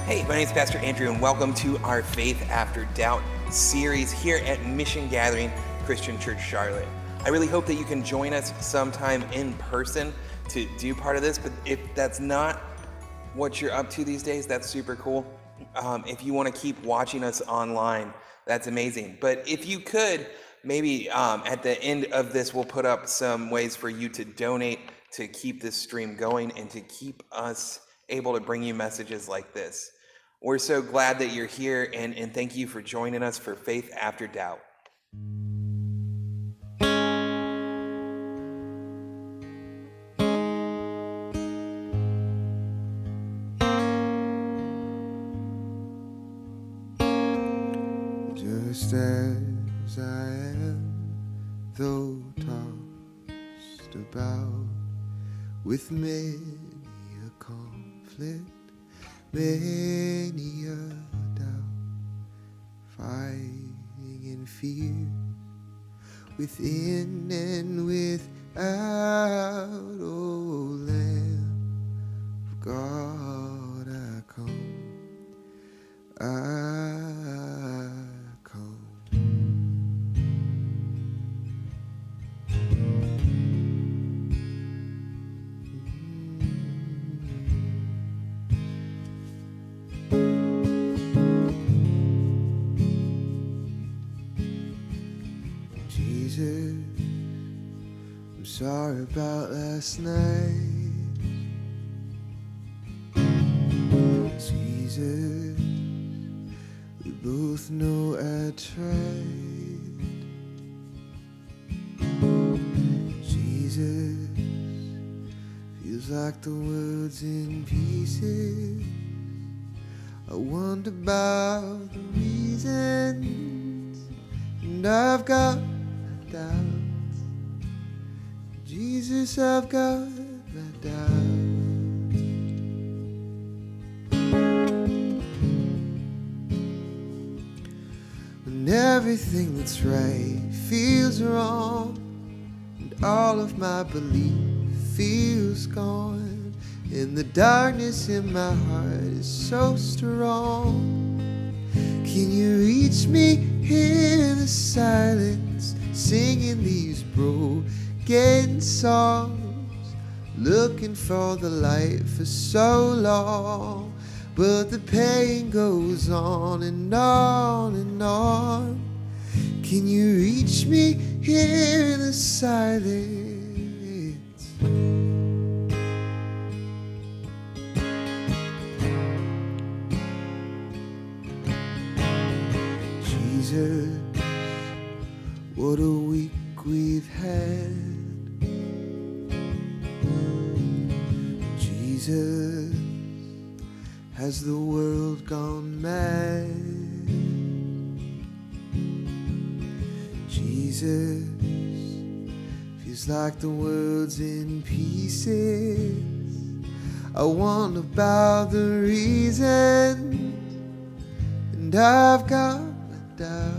Hey, my name is Pastor Andrew, and welcome to our Faith After Doubt series here at Missiongathering Christian Church Charlotte. I really hope that you can join us sometime in person to do part of this, but if that's not what you're up to these days, that's super cool. If you want to keep watching us online, that's amazing. But if you could, maybe at the end of this, we'll put up some ways for you to donate to keep this stream going and to keep us able to bring you messages like this. We're so glad that you're here, and thank you for joining us for Faith After Doubt. Just as I am, though tossed about with many a conflict, many a doubt, fighting in fear, within and without, O Lamb of God, I come, I come. Jesus, I'm sorry about last night. Jesus, we both know I tried. Jesus, feels like the world's in pieces. I wonder about the reasons, and I've got my doubts. Jesus, I've got my doubts. When everything that's right feels wrong, and all of my belief feels gone, and the darkness in my heart is so strong, can you reach me in the silence, singing these broken songs, looking for the light for so long, but the pain goes on and on and on. Can you reach me here in the silence? Jesus, what a week we've had. Jesus, has the world gone mad? Jesus, feels like the world's in pieces. I wonder about the reason, and I've got my doubt.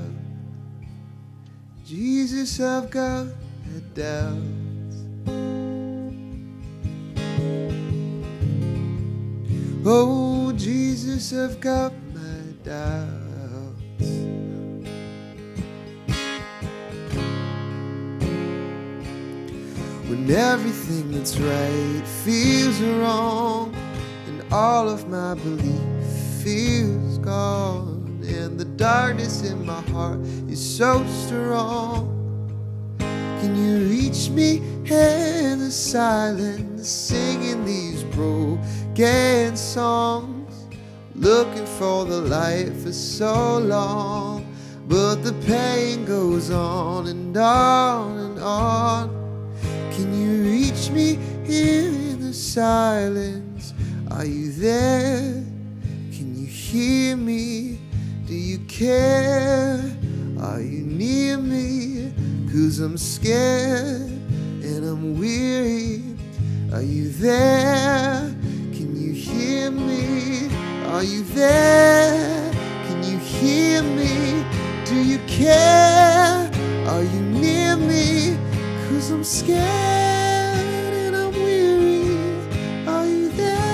Jesus, I've got my doubts. Oh, Jesus, I've got my doubts. When everything that's right feels wrong, and all of my belief feels gone, and the darkness in my heart is so strong, can you reach me in the silence, singing these broken songs, looking for the light for so long, but the pain goes on and on and on. Can you reach me here in the silence? Are you there? Can you hear me? Do you care? Are you near me? 'Cause I'm scared and I'm weary. Are you there? Can you hear me? Are you there? Can you hear me? Do you care? Are you near me? 'Cause I'm scared and I'm weary. Are you there?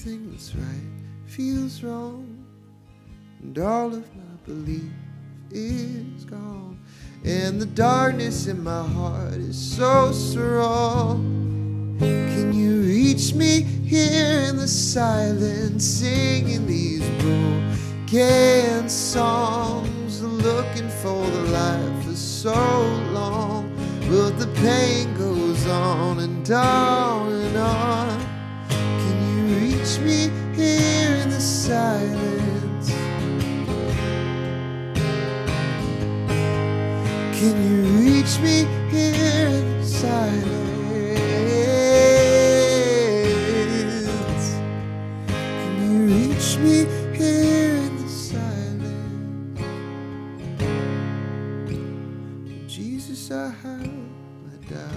everything that's right feels wrong, and all of my belief is gone, and the darkness in my heart is so strong. Can you reach me here in the silence, singing these broken songs, looking for the light for so long, but the pain goes on and on and on. Can you reach me here in the silence? Can you reach me here in the silence? Can you reach me here in the silence? Jesus, I have my doubts.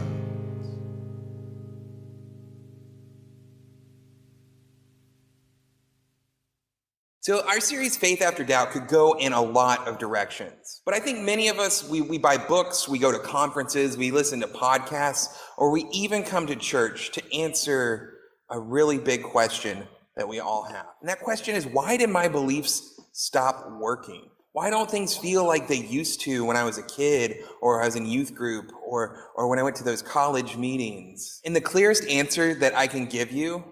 So our series, Faith After Doubt, could go in a lot of directions. But I think many of us, we buy books, we go to conferences, we listen to podcasts, or we even come to church to answer a really big question that we all have. And that question is, why did my beliefs stop working? Why don't things feel like they used to when I was a kid, or I was in youth group, or when I went to those college meetings? And the clearest answer that I can give you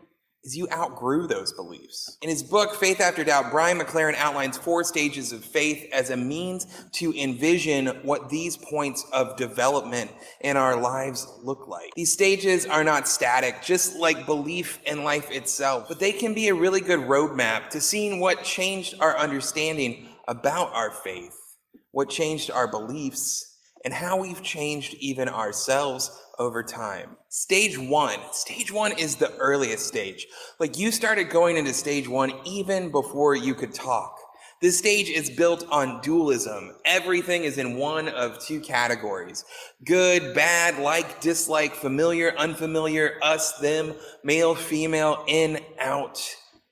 is you outgrew those beliefs. In his book, Faith After Doubt, Brian McLaren outlines 4 stages of faith as a means to envision what these points of development in our lives look like. These stages are not static, just like belief in life itself, but they can be a really good roadmap to seeing what changed our understanding about our faith, what changed our beliefs, and how we've changed even ourselves over time. Stage one is the earliest stage. Like, you started going into stage 1 even before you could talk. This stage is built on dualism. Everything is in one of 2 categories: good, bad, like, dislike, familiar, unfamiliar, us, them, male, female, in, out.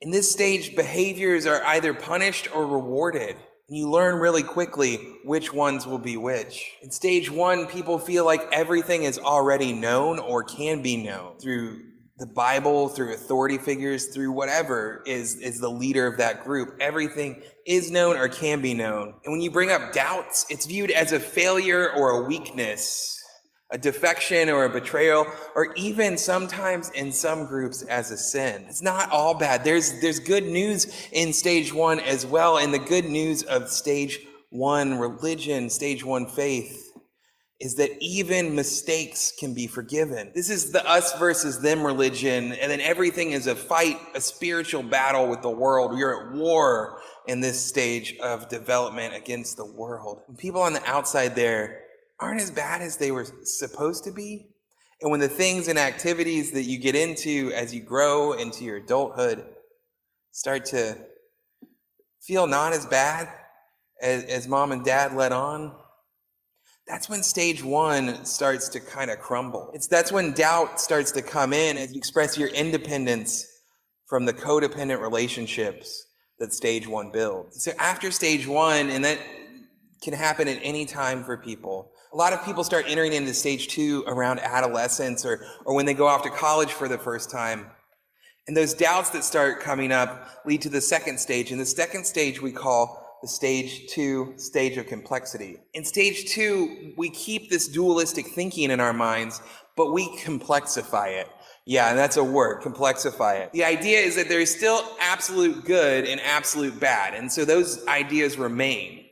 In this stage, behaviors are either punished or rewarded. And you learn really quickly which ones will be which. In stage 1, people feel like everything is already known or can be known through the Bible, through authority figures, through whatever is the leader of that group. Everything is known or can be known. And when you bring up doubts, it's viewed as a failure or a weakness, a defection or a betrayal, or even sometimes in some groups as a sin. It's not all bad. There's good news in stage 1 as well. And the good news of stage 1 religion, stage 1 faith, is that even mistakes can be forgiven. This is the us versus them religion, and then everything is a fight, a spiritual battle with the world. You're at war in this stage of development against the world. And people on the outside there aren't as bad as they were supposed to be. And when the things and activities that you get into as you grow into your adulthood start to feel not as bad as mom and dad let on, that's when stage 1 starts to kind of crumble. That's when doubt starts to come in as you express your independence from the codependent relationships that stage 1 builds. So after stage 1, and that can happen at any time for people, a lot of people start entering into stage 2 around adolescence or when they go off to college for the first time. And those doubts that start coming up lead to the second stage. And the second stage we call the stage 2 stage of complexity. In stage 2, we keep this dualistic thinking in our minds, but we complexify it. Yeah, and that's a word, complexify it. The idea is that there is still absolute good and absolute bad. And so those ideas remain.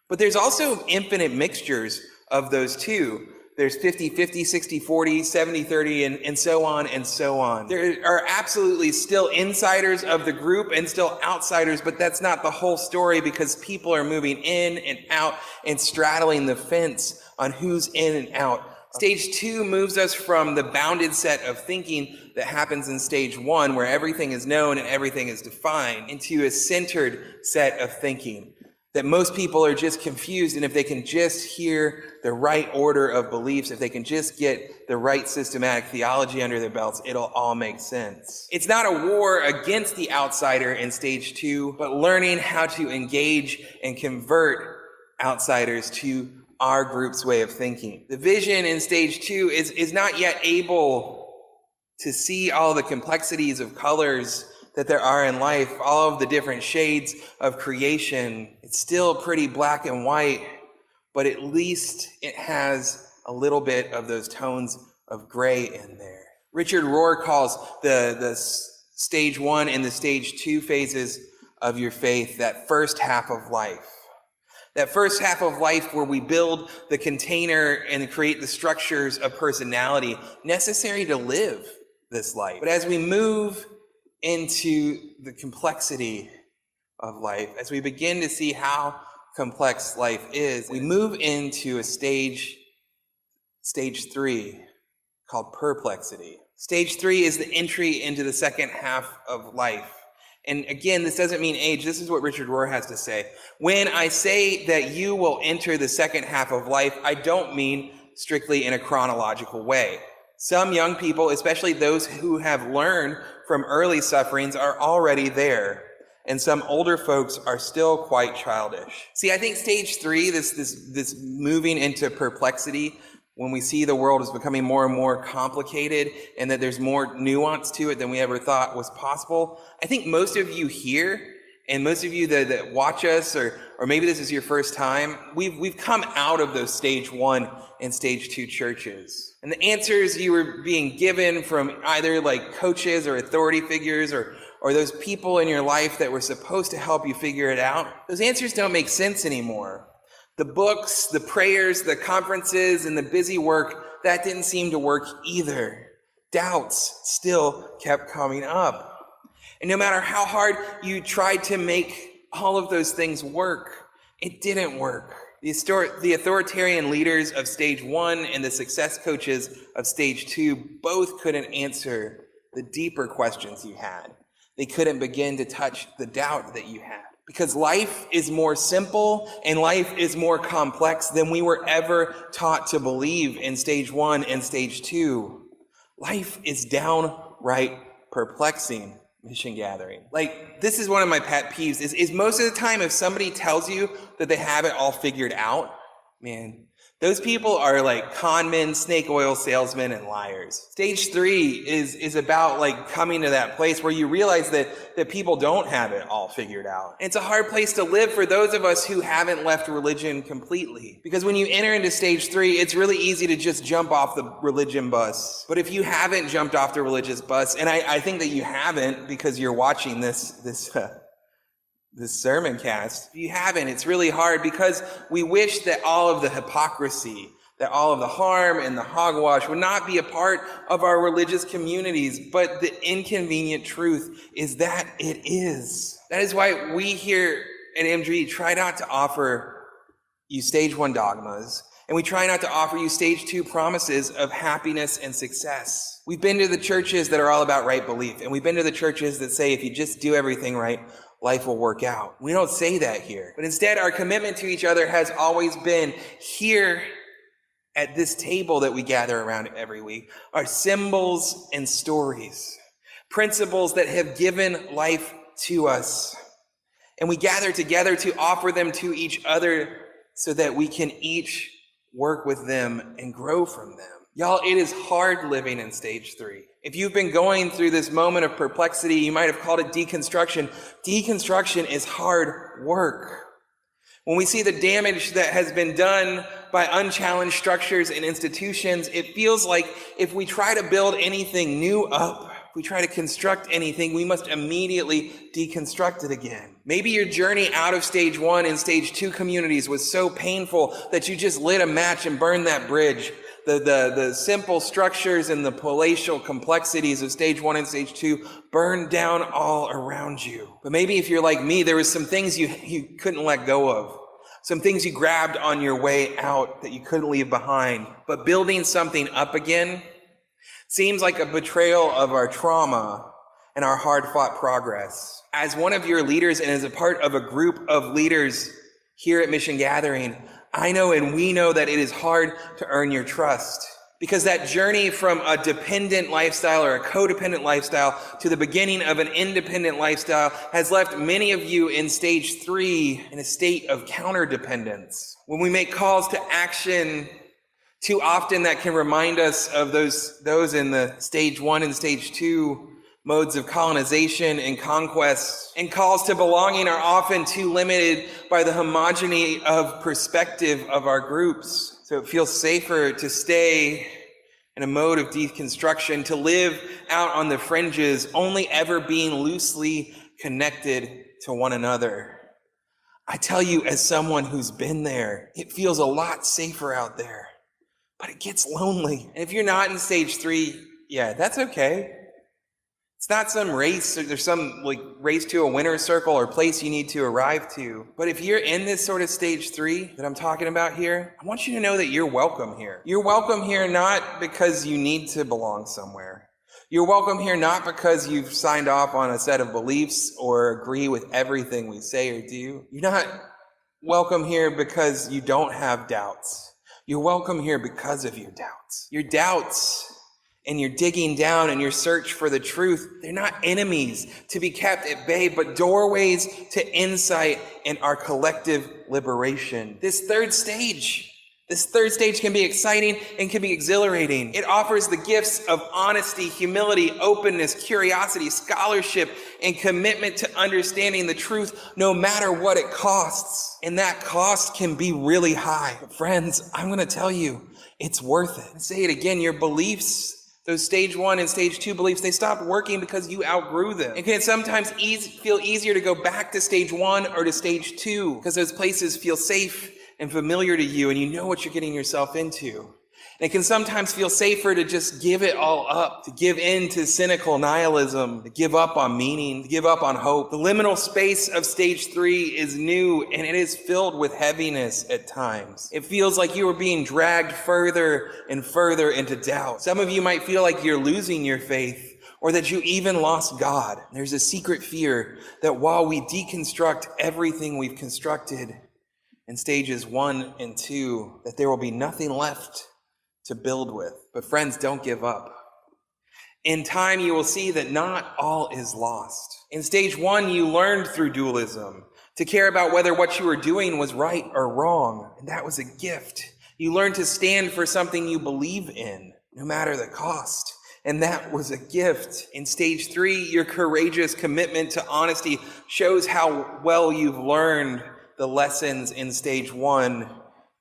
But there's also infinite mixtures of those two. There's 50-50, 60-40, 70-30, and so on and so on. There are absolutely still insiders of the group and still outsiders, but that's not the whole story, because people are moving in and out and straddling the fence on who's in and out. Stage 2 moves us from the bounded set of thinking that happens in stage 1, where everything is known and everything is defined, into a centered set of thinking that most people are just confused, and if they can just hear the right order of beliefs, if they can just get the right systematic theology under their belts, it'll all make sense. It's not a war against the outsider in stage 2, but learning how to engage and convert outsiders to our group's way of thinking. The vision in stage 2 is not yet able to see all the complexities of colors that there are in life, all of the different shades of creation. It's still pretty black and white, but at least it has a little bit of those tones of gray in there. Richard Rohr calls the stage 1 and the stage 2 phases of your faith that first half of life. That first half of life where we build the container and create the structures of personality necessary to live this life. But as we move into the complexity of life, as we begin to see how complex life is, we move into a stage 3, called perplexity. Stage 3 is the entry into the second half of life. And again, this doesn't mean age. This is what Richard Rohr has to say. When I say that you will enter the second half of life, I don't mean strictly in a chronological way. Some young people, especially those who have learned from early sufferings, are already there. And some older folks are still quite childish. See, I think stage 3, this moving into perplexity, when we see the world is becoming more and more complicated and that there's more nuance to it than we ever thought was possible, I think most of you here and most of you that watch us, or maybe this is your first time, we've come out of those stage 1 and stage 2 churches. And the answers you were being given from either like coaches or authority figures or those people in your life that were supposed to help you figure it out, those answers don't make sense anymore. The books, the prayers, the conferences, and the busy work, that didn't seem to work either. Doubts still kept coming up. And no matter how hard you tried to make all of those things work, it didn't work. The authoritarian leaders of stage 1 and the success coaches of stage 2 both couldn't answer the deeper questions you had. They couldn't begin to touch the doubt that you had. Because life is more simple and life is more complex than we were ever taught to believe in stage 1 and stage 2. Life is downright perplexing, Mission Gathering. Like, this is one of my pet peeves, is most of the time if somebody tells you that they have it all figured out, man, those people are like con men, snake oil salesmen, and liars. Stage 3 is about like coming to that place where you realize that people don't have it all figured out. It's a hard place to live for those of us who haven't left religion completely. Because when you enter into stage 3, it's really easy to just jump off the religion bus. But if you haven't jumped off the religious bus, and I think that you haven't because you're watching this sermon cast, if you haven't, it's really hard because we wish that all of the hypocrisy, that all of the harm and the hogwash would not be a part of our religious communities. But the inconvenient truth is that it is. That is why we here at MG try not to offer you stage 1 dogmas, and we try not to offer you stage 2 promises of happiness and success. We've been to the churches that are all about right belief, and we've been to the churches that say if you just do everything right, life will work out. We don't say that here. But instead, our commitment to each other has always been here at this table that we gather around every week are symbols and stories, principles that have given life to us. And we gather together to offer them to each other so that we can each work with them and grow from them. Y'all, it is hard living in stage 3. If you've been going through this moment of perplexity, you might have called it deconstruction. Deconstruction is hard work. When we see the damage that has been done by unchallenged structures and institutions, it feels like if we try to build anything new up, if we try to construct anything, we must immediately deconstruct it again. Maybe your journey out of stage 1 and stage 2 communities was so painful that you just lit a match and burned that bridge. The simple structures and the palatial complexities of stage 1 and stage 2 burned down all around you. But maybe if you're like me, there was some things you couldn't let go of. Some things you grabbed on your way out that you couldn't leave behind. But building something up again seems like a betrayal of our trauma and our hard-fought progress. As one of your leaders and as a part of a group of leaders here at Mission Gathering, I know and we know that it is hard to earn your trust because that journey from a dependent lifestyle or a codependent lifestyle to the beginning of an independent lifestyle has left many of you in stage 3 in a state of counterdependence. When we make calls to action, too often that can remind us of those in the stage 1 and stage 2 Modes of colonization and conquest and calls to belonging are often too limited by the homogeneity of perspective of our groups. So it feels safer to stay in a mode of deconstruction, to live out on the fringes, only ever being loosely connected to one another. I tell you, as someone who's been there, it feels a lot safer out there, but it gets lonely. And if you're not in stage 3, yeah, that's okay. It's not some race, or there's some race to a winner's circle or place you need to arrive to. But if you're in this sort of stage 3 that I'm talking about here, I want you to know that you're welcome here. You're welcome here not because you need to belong somewhere. You're welcome here not because you've signed off on a set of beliefs or agree with everything we say or do. You're not welcome here because you don't have doubts. You're welcome here because of your doubts. Your doubts and your digging down and your search for the truth, they're not enemies to be kept at bay, but doorways to insight and our collective liberation. This third stage can be exciting and can be exhilarating. It offers the gifts of honesty, humility, openness, curiosity, scholarship, and commitment to understanding the truth no matter what it costs. And that cost can be really high. But friends, I'm going to tell you, it's worth it. I'll say it again, your beliefs, those stage 1 and stage 2 beliefs, they stopped working because you outgrew them. It can sometimes feel easier to go back to stage 1 or to stage 2 because those places feel safe and familiar to you and you know what you're getting yourself into. And it can sometimes feel safer to just give it all up, to give in to cynical nihilism, to give up on meaning, to give up on hope. The liminal space of stage 3 is new and it is filled with heaviness at times. It feels like you are being dragged further and further into doubt. Some of you might feel like you're losing your faith or that you even lost God. There's a secret fear that while we deconstruct everything we've constructed in stages 1 and 2, that there will be nothing left to build with. But friends, don't give up. In time, you will see that not all is lost. In stage 1, you learned through dualism to care about whether what you were doing was right or wrong. And that was a gift. You learned to stand for something you believe in, no matter the cost. And that was a gift. In stage 3, your courageous commitment to honesty shows how well you've learned the lessons in stage 1,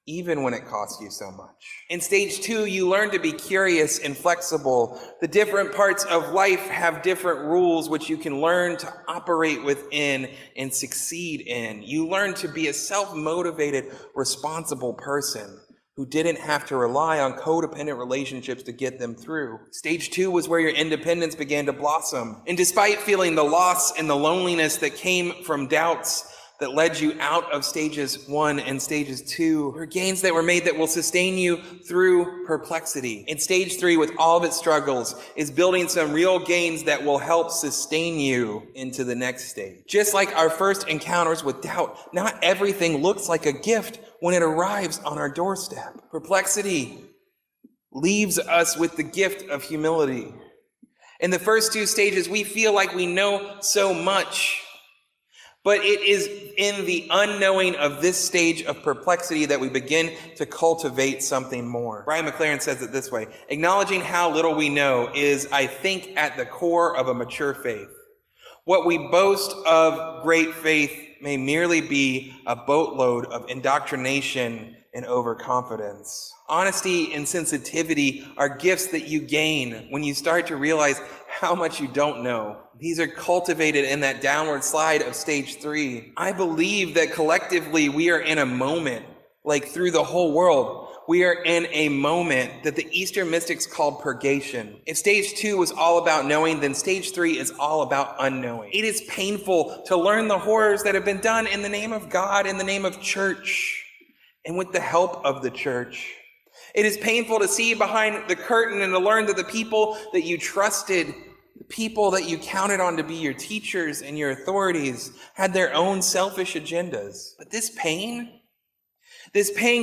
even when it costs you so much. In stage 2, you learn to be curious and flexible. The different parts of life have different rules which you can learn to operate within and succeed in. You learn to be a self-motivated, responsible person who didn't have to rely on codependent relationships to get them through. Stage 2 was where your independence began to blossom. And despite feeling the loss and the loneliness that came from doubts that led you out of stages 1 and stages 2, there are gains that were made that will sustain you through perplexity. In stage 3, with all of its struggles, is building some real gains that will help sustain you into the next stage. Just like our first encounters with doubt, not everything looks like a gift when it arrives on our doorstep. Perplexity leaves us with the gift of humility. In the first 2 stages, we feel like we know so much. But it is in the unknowing of this stage of perplexity that we begin to cultivate something more. Brian McLaren says it this way: acknowledging how little we know is, I think, at the core of a mature faith. What we boast of great faith may merely be a boatload of indoctrination and overconfidence. Honesty and sensitivity are gifts that you gain when you start to realize how much you don't know. These are cultivated in that downward slide of stage 3. I believe that collectively we are in a moment, like through the whole world, we are in a moment that the Eastern mystics called purgation. If stage 2 was all about knowing, then stage 3 is all about unknowing. It is painful to learn the horrors that have been done in the name of God, in the name of church, and with the help of the church. It is painful to see behind the curtain and to learn that the people that you trusted, the people that you counted on to be your teachers and your authorities, had their own selfish agendas. But this pain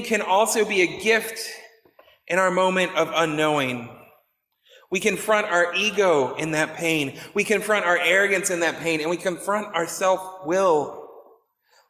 can also be a gift in our moment of unknowing. We confront our ego in that pain. We confront our arrogance in that pain, and we confront our self-will.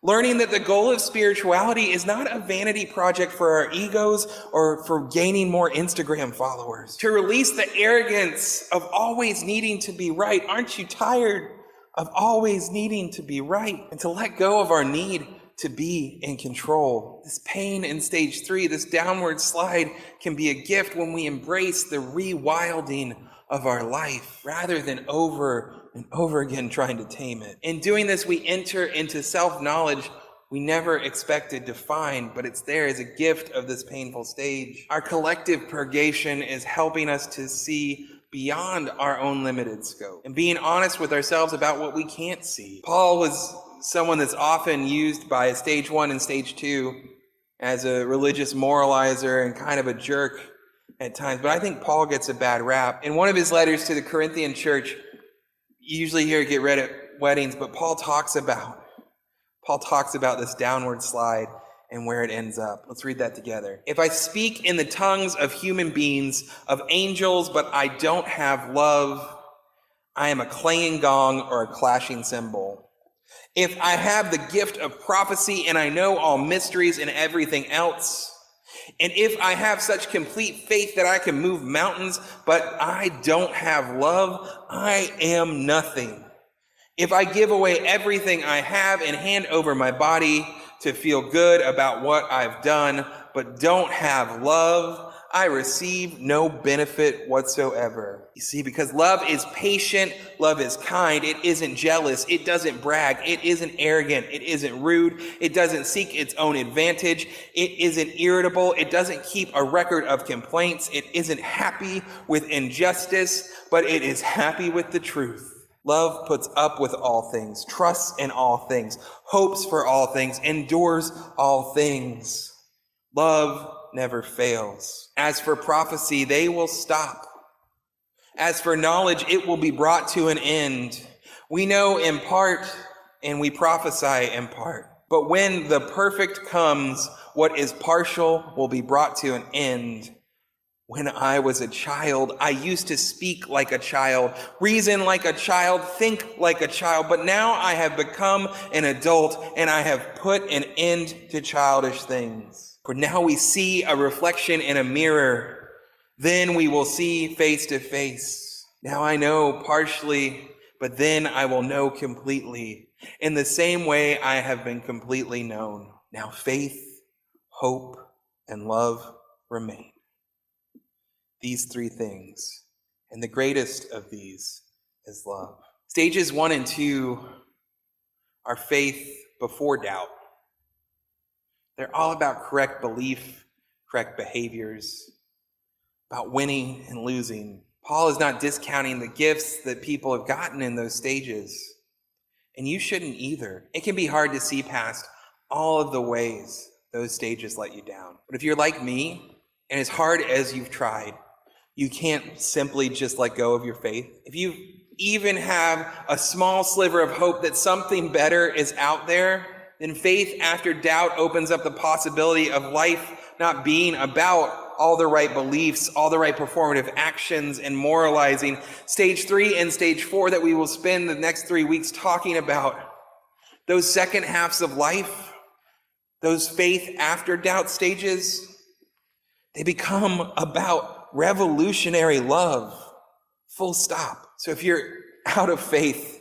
Learning that the goal of spirituality is not a vanity project for our egos or for gaining more Instagram followers. To release the arrogance of always needing to be right. Aren't you tired of always needing to be right? And to let go of our need to be in control. This pain in stage 3, this downward slide, can be a gift when we embrace the rewilding of our life rather than over and over again trying to tame it. In doing this, we enter into self-knowledge we never expected to find, but it's there as a gift of this painful stage. Our collective purgation is helping us to see beyond our own limited scope and being honest with ourselves about what we can't see. Paul was someone that's often used by stage 1 and stage 2 as a religious moralizer and kind of a jerk at times, but I think Paul gets a bad rap. In one of his letters to the Corinthian church, you usually hear it get read at weddings, but Paul talks about this downward slide and where it ends up. Let's read that together. If I speak in the tongues of human beings, of angels, but I don't have love, I am a clanging gong or a clashing cymbal. If I have the gift of prophecy and I know all mysteries and everything else, and if I have such complete faith that I can move mountains, but I don't have love, I am nothing. If I give away everything I have and hand over my body to feel good about what I've done, but don't have love, I receive no benefit whatsoever. You see, because love is patient, love is kind, it isn't jealous, it doesn't brag, it isn't arrogant, it isn't rude, it doesn't seek its own advantage, it isn't irritable, it doesn't keep a record of complaints, it isn't happy with injustice, but it is happy with the truth. Love puts up with all things, trusts in all things, hopes for all things, endures all things. Love never fails. As for prophecy, they will stop. As for knowledge, it will be brought to an end. We know in part and we prophesy in part. But when the perfect comes, what is partial will be brought to an end. When I was a child, I used to speak like a child, reason like a child, think like a child. But now I have become an adult and I have put an end to childish things. For now we see a reflection in a mirror, then we will see face to face. Now I know partially, but then I will know completely. In the same way I have been completely known. Now faith, hope, and love remain. These 3 things, and the greatest of these is love. Stages 1 and 2 are faith before doubt. They're all about correct belief, correct behaviors, about winning and losing. Paul is not discounting the gifts that people have gotten in those stages, and you shouldn't either. It can be hard to see past all of the ways those stages let you down. But if you're like me, and as hard as you've tried, you can't simply just let go of your faith. If you even have a small sliver of hope that something better is out there, then faith after doubt opens up the possibility of life not being about all the right beliefs, all the right performative actions and moralizing. Stage 3 and stage 4 that we will spend the next 3 weeks talking about, those second halves of life, those faith after doubt stages, they become about revolutionary love, full stop. So if you're out of faith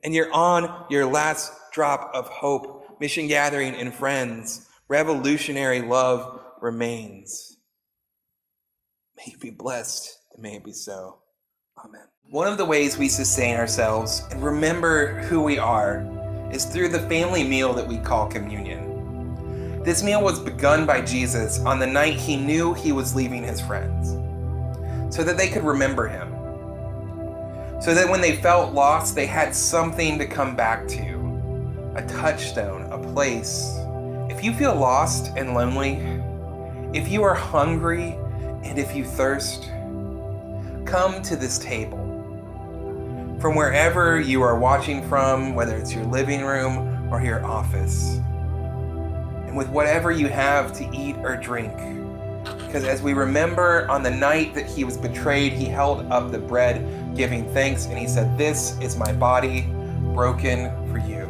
and you're on your last drop of hope, Mission Gathering and friends, revolutionary love remains. May you be blessed and may it be so. Amen. One of the ways we sustain ourselves and remember who we are is through the family meal that we call communion. This meal was begun by Jesus on the night he knew he was leaving his friends, so that they could remember him. So that when they felt lost, they had something to come back to, a touchstone, a place. If you feel lost and lonely, if you are hungry and if you thirst, come to this table. From wherever you are watching from, whether it's your living room or your office, and with whatever you have to eat or drink. Because as we remember on the night that he was betrayed, he held up the bread, giving thanks, and he said, "This is my body broken for you.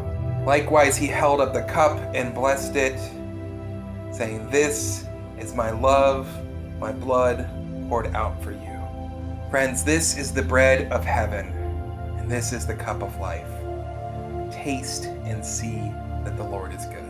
Likewise, he held up the cup and blessed it, saying, "This is my love, my blood poured out for you." Friends, this is the bread of heaven, and this is the cup of life. Taste and see that the Lord is good.